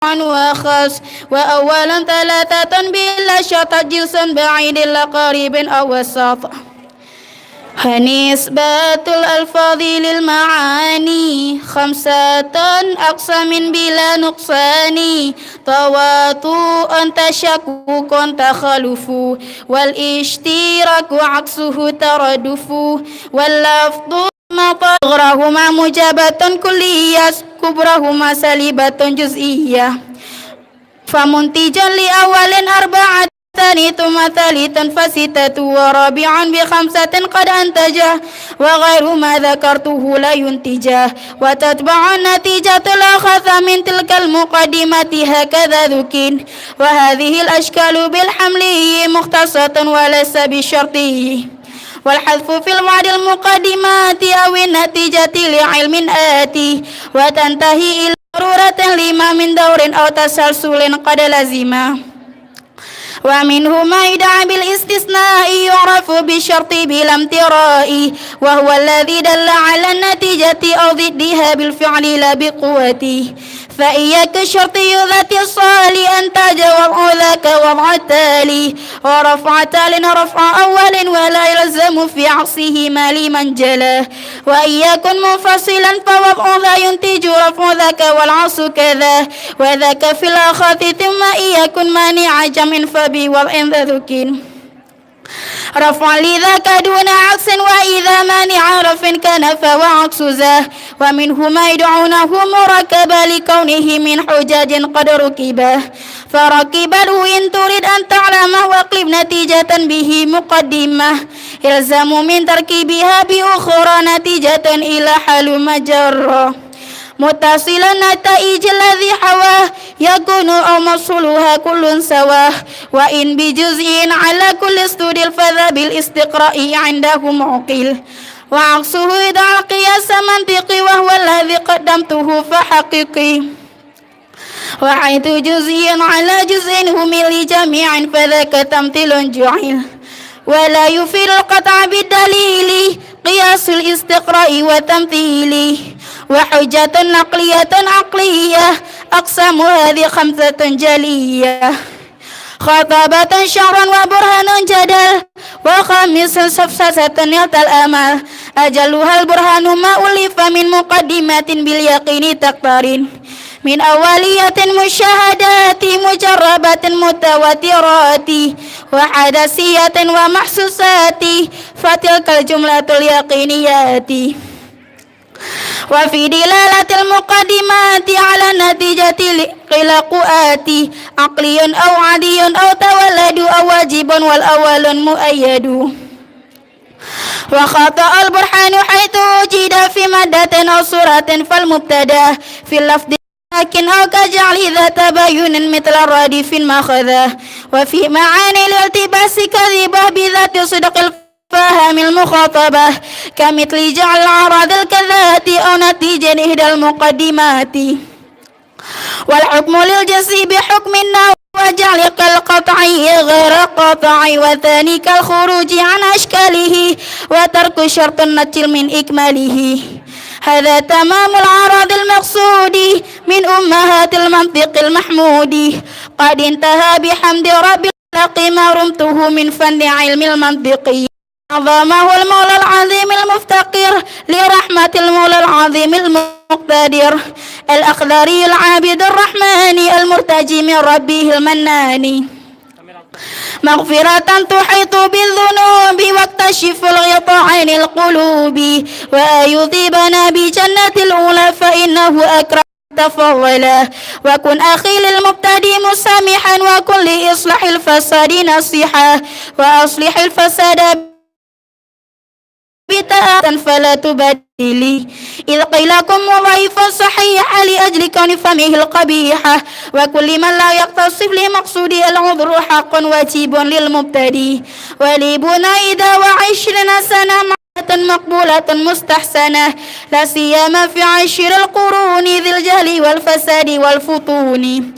وخاص وأولا ثلاثة بلا شرط جنسا بعيد لا قريب أو وسط نسبة الألفاظ للمعاني خمسة أقسام بلا نقصان تواطؤ تشكك تخلف والاشتراك عكسه تردف واللفظ صغرهما مجابة كلية كبرهما سلبة جزئية فمنتجا لأول أربعة ثم ثالثا فستة ورابعا بخمسة قد أنتجه وغير ما ذكرته لا ينتجه وتتبع النتيجة الأخذ من تلك المقدمة هكذا ذكر وهذه الأشكال بالحمل مختصة وليس بشرطي والحذف في بعض المقدمات أو النتيجة لعلم آتي وتنتهي إلى ضرورة لما من دور أو تسلسل قد لزما ومنه ما يدعى بالاستثناء يعرف بالشرط بلا امتراء وهو الذي دل على النتيجة أو ضدها بالفعل لا بقوته فإياك الشرط ذات الصال أنتج وضع ذاك وضع التالي ورفع تال رفع أول ولا يلزم في عصيه لمن جلاه وإياك منفصلا فوضع ذا ينتج رفع ذاك والعص كذا وذاك في الآخر ثم إياك مانع جمع فبوضع ذا ذكر رفع لذاك دون عكس وإذا مانع رفع كان فهو عكس ذا ومنه ما يدعونه مركبا لكونه من حجاج قد ركبه فركبه إن تريد أن تعلمه واقلب نتيجة به مقدمة يلزم من تركيبها بأخرى نتيجة إلى حال مجرة متصل النتائج الذي حواه يكون أو مفصولها كل سواه وإن بجزء على كل استدل فذا بالاستقراء عنده معقل وعكسه إذا القياس منطقي وهو الذي قدمته فحقيقي وحيث جزء على جزء همل جميعا فذاك تمثيل جعل ولا يفيد القطع بالدليل قياس الاستقراء وتمثيل وحجة نقلية عقلية أقسام هذه خمسة جلية خطابة شعرا وبرهان جدل وخامس سفسسة يلت الأمل أجلها البرهان ما ألف من مقدمات باليقين تقترن من أولية مشاهدات مجربة متواترات وحدثية ومحسوسات فتلك الجملة اليقينيات وفي دلالة المقدمات على النتيجة قلقات عقلي أو عادي أو تولد أو واجب والأول مؤيد وخطأ البرهان حيث وجد في مادة أو صورة فالمبتدا في اللفظ لكن أو كجعل ذا تبين مثل الرادف ماخذه وفي معاني الالتباس كذبه بذات صدق الفهم المخاطبة كمثل جعل الأعراض الكذات أو نتيجة إحدى المقدمات والحكم للجنس بحكم النوع وجعل كالقطعي غير قطع وثاني كالخروج عن أشكاله وترك شرط النتل من إكماله هذا تمام العرض المقصود من أمهات المنطق المحمود قد انتهى بحمد رب الخلق ما رمته من فن علم المنطق عظمه المولى العظيم المفتقر لرحمة المولى العظيم المقتدر الأخضري العابد الرحمن المرتجي من ربه المنان مغفرة تحيط بالذنوب واكتشف الغطاء عن القلوب ويذيبنا بجنة الأولى فإنه أكرم تفضلا وكن أخي للمبتدي مسامحا وكن لإصلاح الفساد نصيحا وأصلح الفساد بتاء فلا تبدلي إذ قيل لكم ضعيفا صحيحا لأجل كون فمه القبيحة وكل من لا يقتصف لمقصود العذر حق واجب للمبتدي وليبنا إذا وعشرين سنة مقبولة مستحسنة لا سيما في عشر القرون ذي الجهل والفساد والفطون